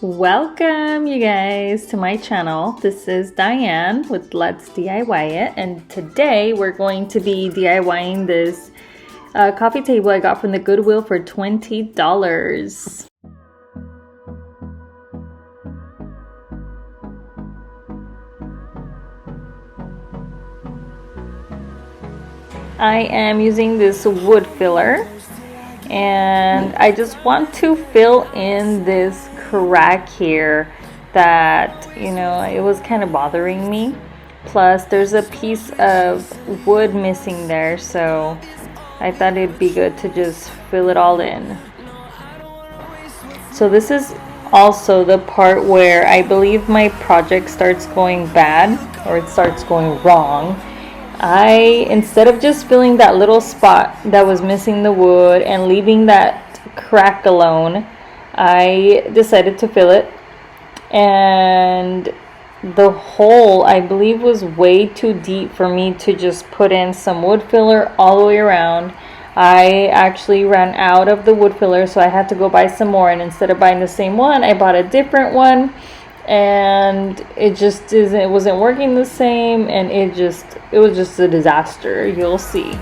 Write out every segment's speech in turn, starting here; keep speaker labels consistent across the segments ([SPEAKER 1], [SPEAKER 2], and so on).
[SPEAKER 1] Welcome you guys to my channel. This is Diane with Let's DIY It, and today we're going to be DIYing this coffee table I got from the Goodwill for $20. I am using this wood filler, and I just want to fill in this crack here that, it was kind of bothering me. Plus there's a piece of wood missing there, so I thought it'd be good to just fill it all in. So this is also the part where I believe my project starts going bad, or it starts going wrong. Instead of just filling that little spot that was missing the wood and leaving that crack alone, I decided to fill it, and the hole, I believe, was way too deep for me to just put in some wood filler all the way around. I actually ran out of the wood filler, so I had to go buy some more, and instead of buying the same one, I bought a different one, and it wasn't working the same, and it was just a disaster. You'll see.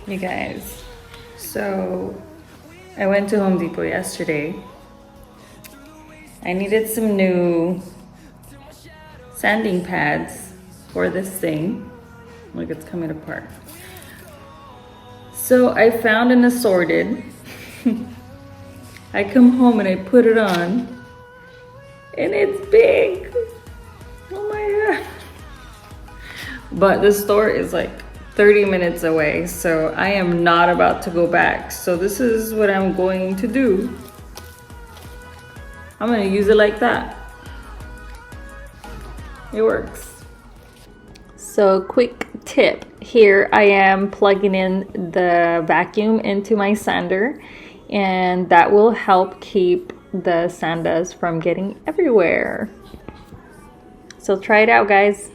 [SPEAKER 1] You guys, so I went to Home Depot yesterday. I needed some new sanding pads for this thing. Look, it's coming apart. So I found an assorted. I come home and I put it on, and it's big. Oh my god. But the store is like 30 minutes away, so I am not about to go back. So this is what I'm going to do. I'm gonna use it like that. It works. So quick tip, here I am plugging in the vacuum into my sander, and that will help keep the sand dust from getting everywhere. So try it out, guys.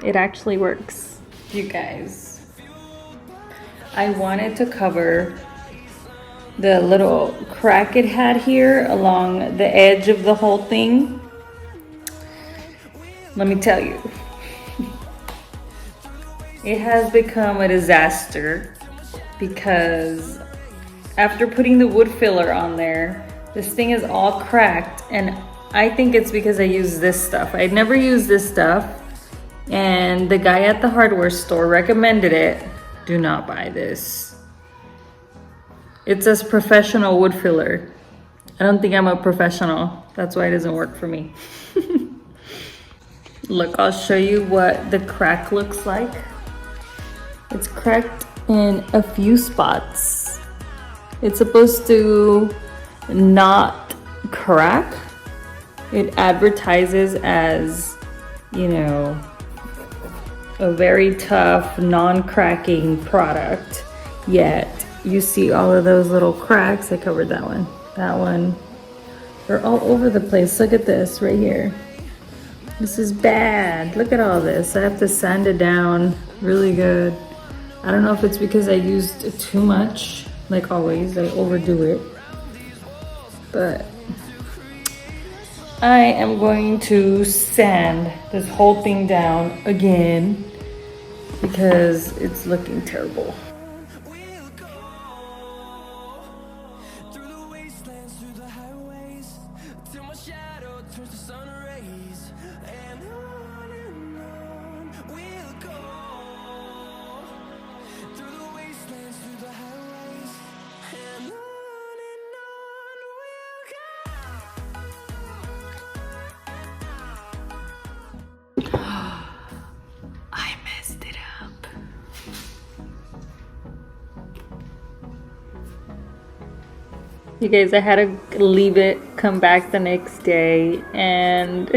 [SPEAKER 1] It actually works. You guys, I wanted to cover the little crack it had here along the edge of the whole thing. Let me tell you, it has become a disaster, because after putting the wood filler on there, this thing is all cracked, and I think it's because I used this stuff. I'd never used this stuff, and the guy at the hardware store recommended it. Do not buy this. It says professional wood filler. I don't think I'm a professional. That's why it doesn't work for me. Look, I'll show you what the crack looks like. It's cracked in a few spots. It's supposed to not crack. It advertises as, a very tough, non-cracking product, yet you see all of those little cracks. I covered that one. They're all over the place. Look at this right here. This is bad. Look at all this. I have to sand it down really good. I don't know if it's because I used too much. Like always, I overdo it. But I am going to sand this whole thing down again because it's looking terrible. You guys, I had to leave it, come back the next day, and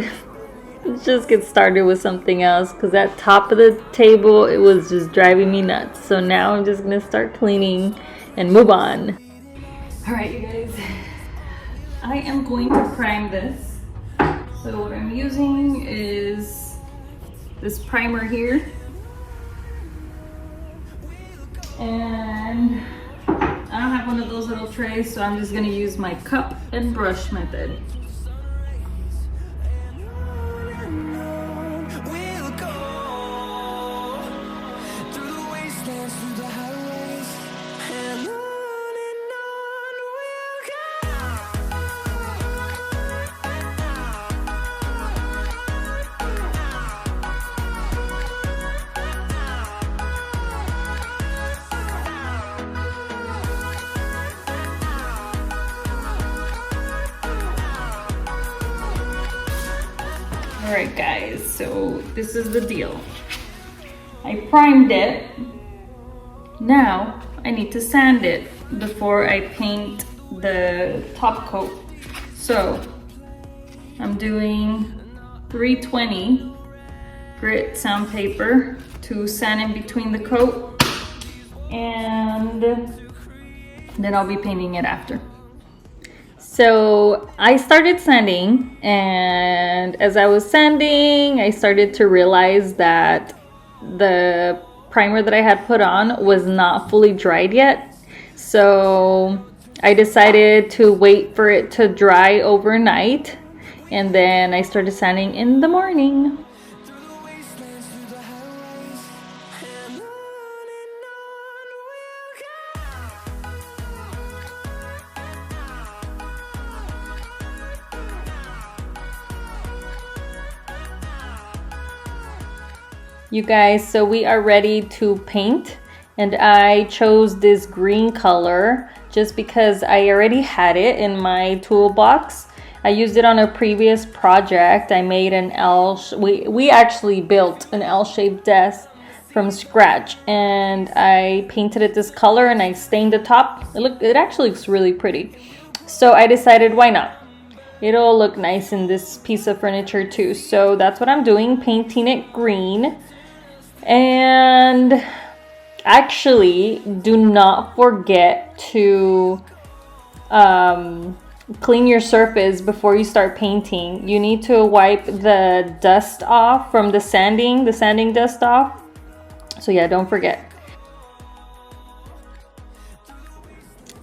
[SPEAKER 1] just get started with something else, because that top of the table, it was just driving me nuts. So now I'm just gonna start cleaning and move on. All right, you guys, I am going to prime this. So what I'm using is this primer here, and I don't have one of those little trays, so I'm just gonna use my cup and brush method. Alright guys, so this is the deal. I primed it. Now I need to sand it before I paint the top coat. So I'm doing 320 grit sandpaper to sand in between the coat, and then I'll be painting it after. So I started sanding, and as I was sanding, I started to realize that the primer that I had put on was not fully dried yet. So I decided to wait for it to dry overnight, and then I started sanding in the morning. You guys, so we are ready to paint, and I chose this green color just because I already had it in my toolbox. I used it on a previous project. I made an we actually built an L-shaped desk from scratch, and I painted it this color and I stained the top. It actually looks really pretty. So I decided, why not? It'll look nice in this piece of furniture too. So that's what I'm doing, painting it green. And actually, do not forget to clean your surface before you start painting. You need to wipe the dust off from the sanding dust off. So yeah, don't forget.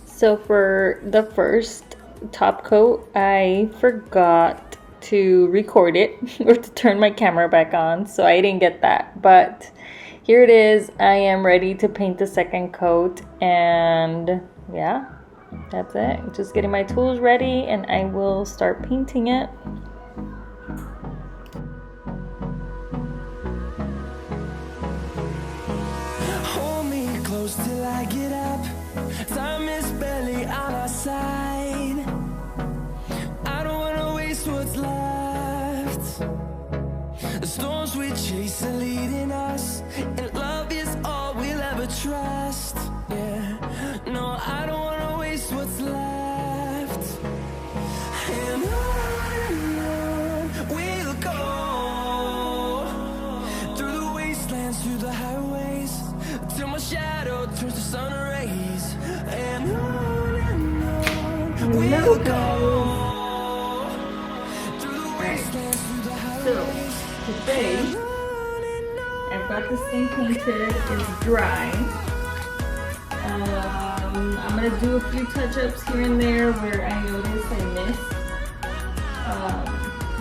[SPEAKER 1] So for the first top coat, I forgot to record it or to turn my camera back on, so I didn't get that, but here it is. I am ready to paint the second coat, and yeah, that's it. Just getting my tools ready and I will start painting it.
[SPEAKER 2] Hold me close till I get up. Time is barely on our side. I don't wanna waste what's left. The storms we chase are leading us, and love is all we'll ever trust. Yeah, no, I don't wanna waste what's left. And on we'll go, through the wastelands, through the highways, till my shadow turns to sun rays. And on we'll go.
[SPEAKER 1] So today I've got this thing painted, it's dry. I'm gonna do a few touch-ups here and there where I notice I missed.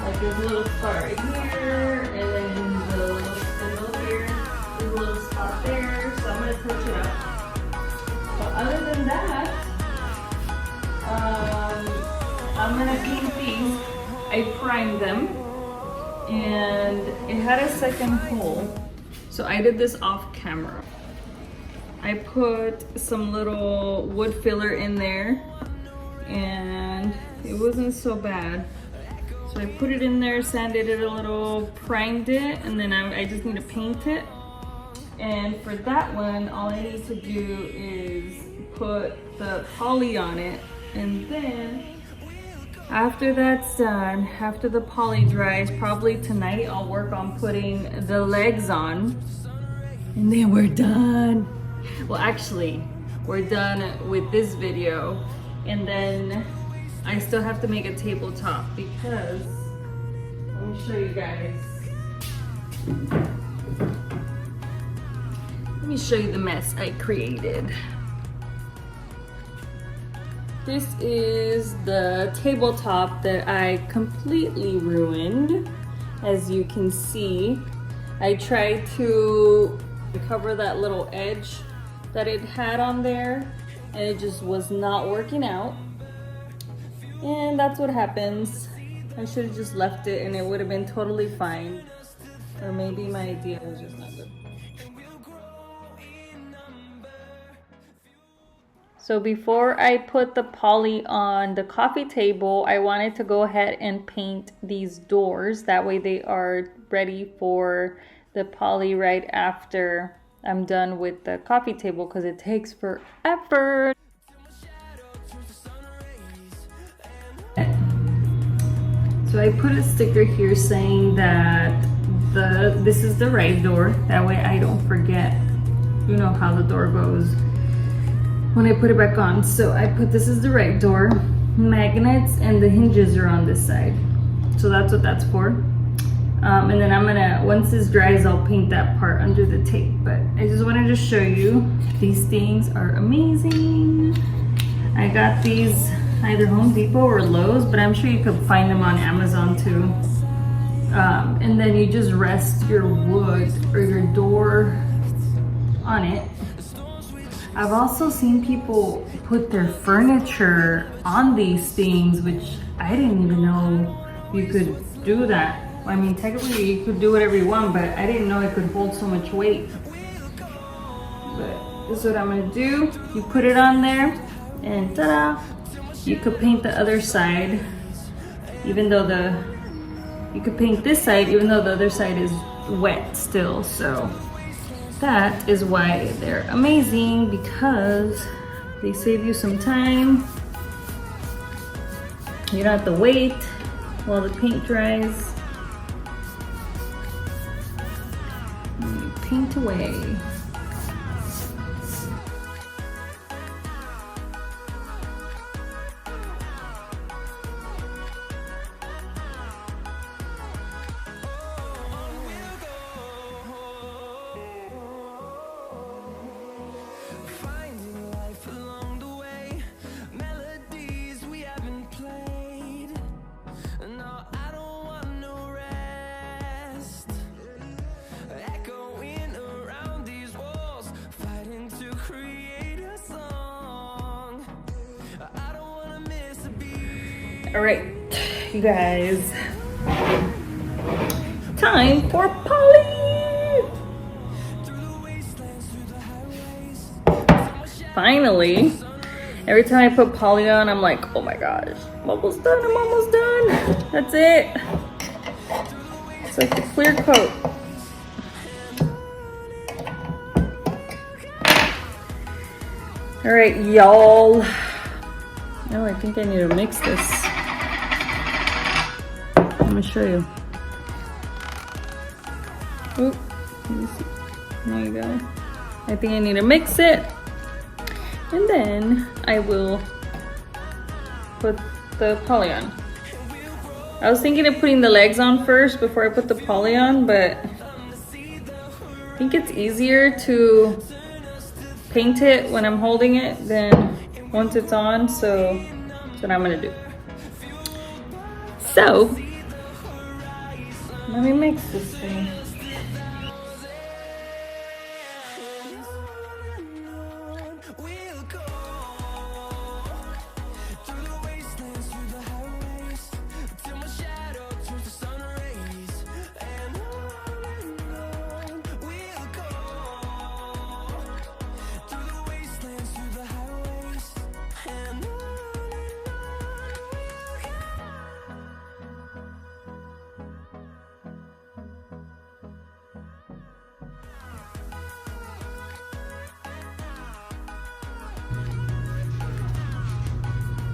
[SPEAKER 1] Like there's a little spot right here, and then the little here, there's a little spot there, so I'm gonna touch it up. But other than that, I'm gonna paint these. I primed them, and it had a second hole, so I did this off camera. I put some little wood filler in there, and it wasn't so bad. So I put it in there, sanded it a little, primed it, and then I just need to paint it. And for that one, all I need to do is put the poly on it And then after that's done, after the poly dries, probably tonight I'll work on putting the legs on. And then we're done. Well, actually, we're done with this video. And then I still have to make a tabletop because, let me show you guys. Let me show you the mess I created. This is the tabletop that I completely ruined. As you can see, I tried to cover that little edge that it had on there, and it just was not working out. And that's what happens. I should have just left it and it would have been totally fine. Or maybe my idea was just not good. So before I put the poly on the coffee table, I wanted to go ahead and paint these doors. That way they are ready for the poly right after I'm done with the coffee table, because it takes forever. So I put a sticker here saying that this is the right door. That way I don't forget, you know, how the door goes when I put it back on. So I put this is the right door, magnets, and the hinges are on this side. So that's what that's for. And then I'm gonna, once this dries, I'll paint that part under the tape. But I just wanted to show you, these things are amazing. I got these either Home Depot or Lowe's, but I'm sure you could find them on Amazon too. And then you just rest your wood or your door on it. I've also seen people put their furniture on these things, which I didn't even know you could do that. I mean, technically you could do whatever you want, but I didn't know it could hold so much weight. But this is what I'm gonna do. You put it on there and ta-da! You could paint the other side, even though you could paint this side even though the other side is wet still. So that is why they're amazing, because they save you some time. You don't have to wait while the paint dries. And you paint away. All right, you guys, time for poly. Finally, every time I put poly on, I'm like, oh my gosh, I'm almost done, I'm almost done. That's it. It's like the clear coat. All right, y'all. Oh, I think I need to mix this. Let me show you. Oop, let me see. There you go. I think I need to mix it. And then I will put the poly on. I was thinking of putting the legs on first before I put the poly on, but I think it's easier to paint it when I'm holding it than once it's on, so that's what I'm gonna do. So, let me mix this thing.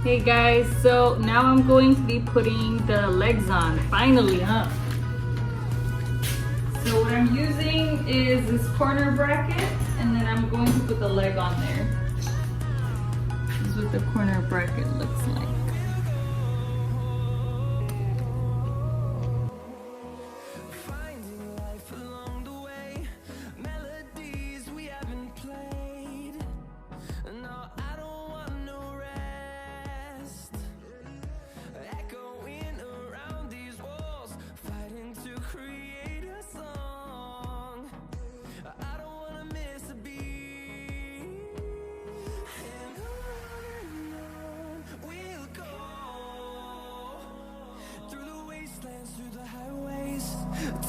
[SPEAKER 1] Hey guys, so now I'm going to be putting the legs on, finally, huh? So what I'm using is this corner bracket, and then I'm going to put the leg on there. This is what the corner bracket looks like.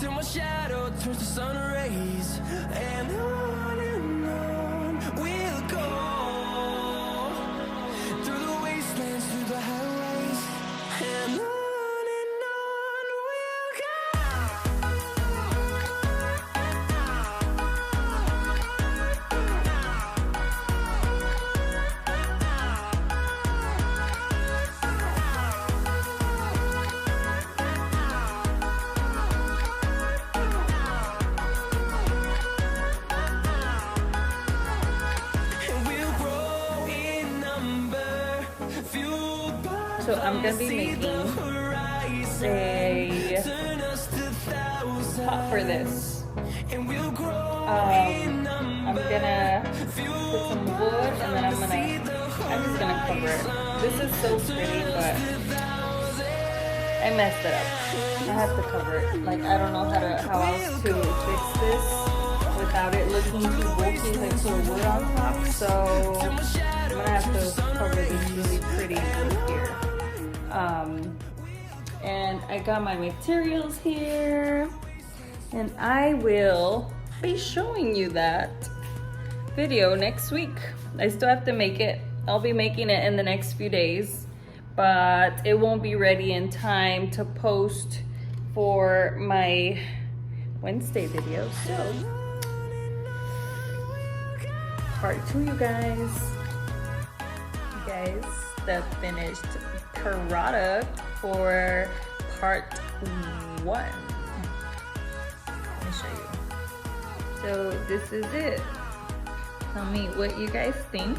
[SPEAKER 2] Till my shadow turns to sun rays, and on we'll go through the wastelands, through the highways, and on we'll go.
[SPEAKER 1] So I'm gonna be making a pot for this. I'm gonna put some wood, and then I'm just gonna cover it. This is so pretty, but I messed it up. I have to cover it. Like, I don't know how else to fix this without it looking too bulky, like put wood on top. So I'm gonna have to cover this really pretty wood here. And I got my materials here, and I will be showing you that video next week. I still have to make it. I'll be making it in the next few days, but it won't be ready in time to post for my Wednesday video. So part 2, you guys. The finished product for part 1. Let me show you. So this is it. Tell me what you guys think.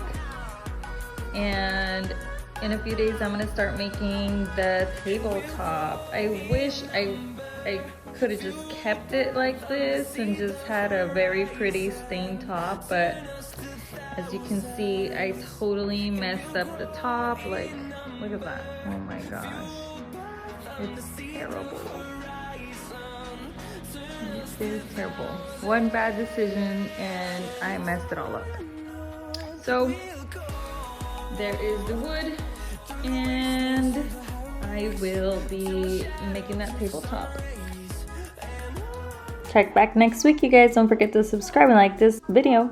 [SPEAKER 1] And in a few days I'm gonna start making the tabletop. I wish I could have just kept it like this and just had a very pretty stained top, but as you can see, I totally messed up the top. Like, look at that. Oh my gosh. It's terrible. It is terrible. One bad decision and I messed it all up. So, there is the wood, and I will be making that tabletop. Check back next week, you guys. Don't forget to subscribe and like this video.